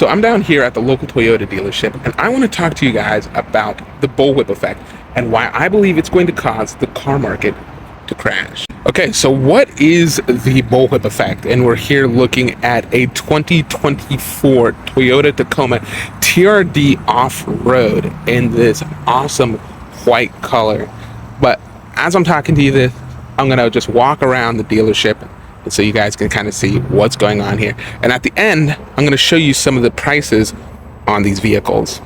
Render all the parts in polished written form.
So I'm down here at the local Toyota dealership, and I want to talk to you guys about the bullwhip effect and why I believe it's going to cause the car market to crash. Okay, so what is the bullwhip effect? And we're here looking at a 2024 Toyota Tacoma TRD off-road in this awesome white color. But as I'm talking to you this, I'm gonna just walk around the dealership so you guys can kind of see what's going on here. And at the end, I'm gonna show you some of the prices on these vehicles.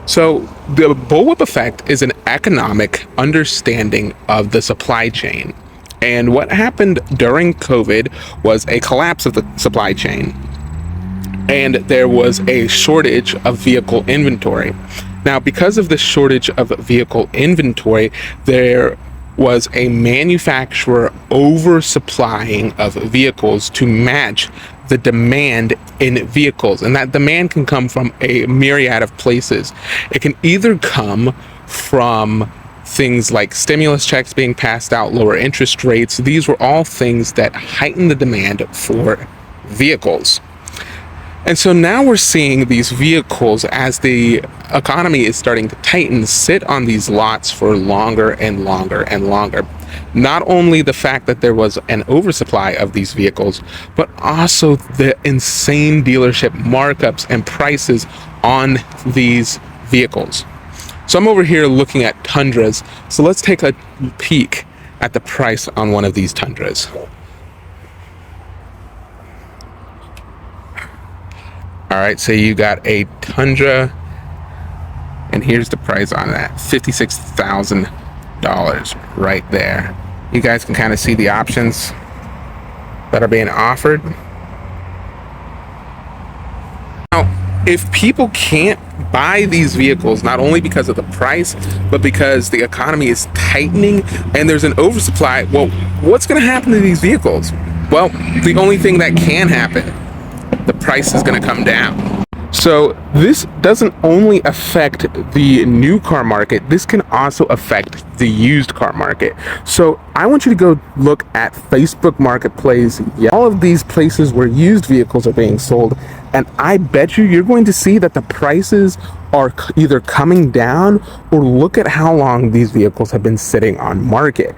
So the bullwhip effect is an economic understanding of the supply chain. And what happened during COVID was a collapse of the supply chain. And there was a shortage of vehicle inventory. Now, because of the shortage of vehicle inventory, there was a manufacturer oversupplying of vehicles to match the demand in vehicles. And that demand can come from a myriad of places. It can either come from things like stimulus checks being passed out, lower interest rates. These were all things that heighten the demand for vehicles. And so now we're seeing these vehicles, as the economy is starting to tighten, sit on these lots for longer and longer and longer. Not only the fact that there was an oversupply of these vehicles, but also the insane dealership markups and prices on these vehicles. So I'm over here looking at Tundras. So let's take a peek at the price on one of these Tundras. All right, so you got a Tundra, and here's the price on that, $56,000 right there. You guys can kind of see the options that are being offered. Now, if people can't buy these vehicles, not only because of the price, but because the economy is tightening and there's an oversupply, well, what's going to happen to these vehicles? Well, the only thing that can happen, the price is going to come down. So this doesn't only affect the new car market, this can also affect the used car market. So I want you to go look at Facebook Marketplace, all of these places where used vehicles are being sold, and I bet you're going to see that the prices are either coming down, or look at how long these vehicles have been sitting on market.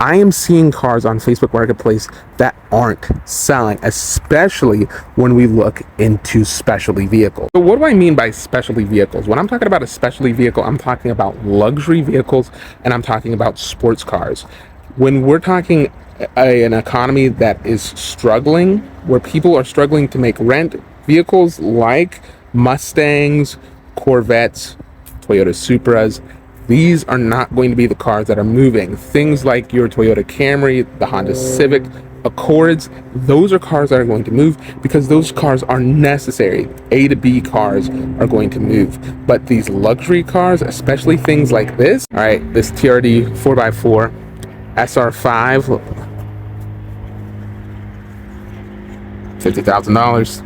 I am seeing cars on Facebook Marketplace that aren't selling, especially when we look into specialty vehicles. So what do I mean by specialty vehicles? When I'm talking about a specialty vehicle, I'm talking about luxury vehicles, and I'm talking about sports cars. When we're talking an economy that is struggling, where people are struggling to make rent, vehicles like Mustangs, Corvettes, Toyota Supras, these are not going to be the cars that are moving. Things like your Toyota Camry, the Honda Civic, Accords, those are cars that are going to move because those cars are necessary. A to B cars are going to move. But these luxury cars, especially things like this, all right, this TRD 4x4 SR5, $50,000.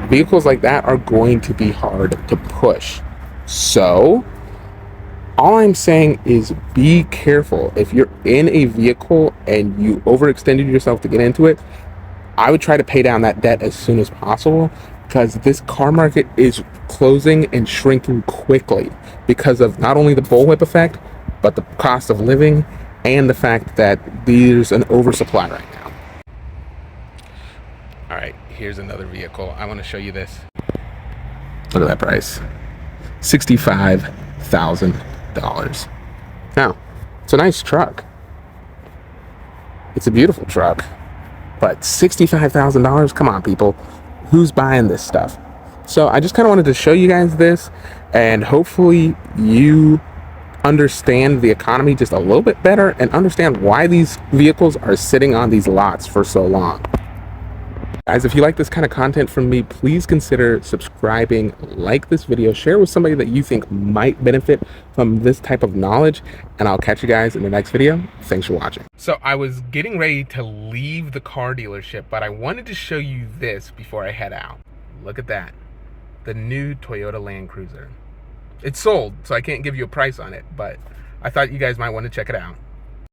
Vehicles like that are going to be hard to push. So all I'm saying is be careful. If you're in a vehicle and you overextended yourself to get into it, I would try to pay down that debt as soon as possible, because this car market is closing and shrinking quickly because of not only the bullwhip effect, but the cost of living and the fact that there's an oversupply right now. All right, here's another vehicle. I want to show you this. Look at that price. $65,000. Now, it's a nice truck. It's a beautiful truck. But $65,000? Come on, people. Who's buying this stuff? So I just kind of wanted to show you guys this, and hopefully you understand the economy just a little bit better and understand why these vehicles are sitting on these lots for so long. Guys, if you like this kind of content from me, please consider subscribing, like this video, share with somebody that you think might benefit from this type of knowledge, and I'll catch you guys in the next video. Thanks for watching. So I was getting ready to leave the car dealership, but I wanted to show you this before I head out. Look at that. The new Toyota Land Cruiser. It's sold, so I can't give you a price on it, but I thought you guys might want to check it out.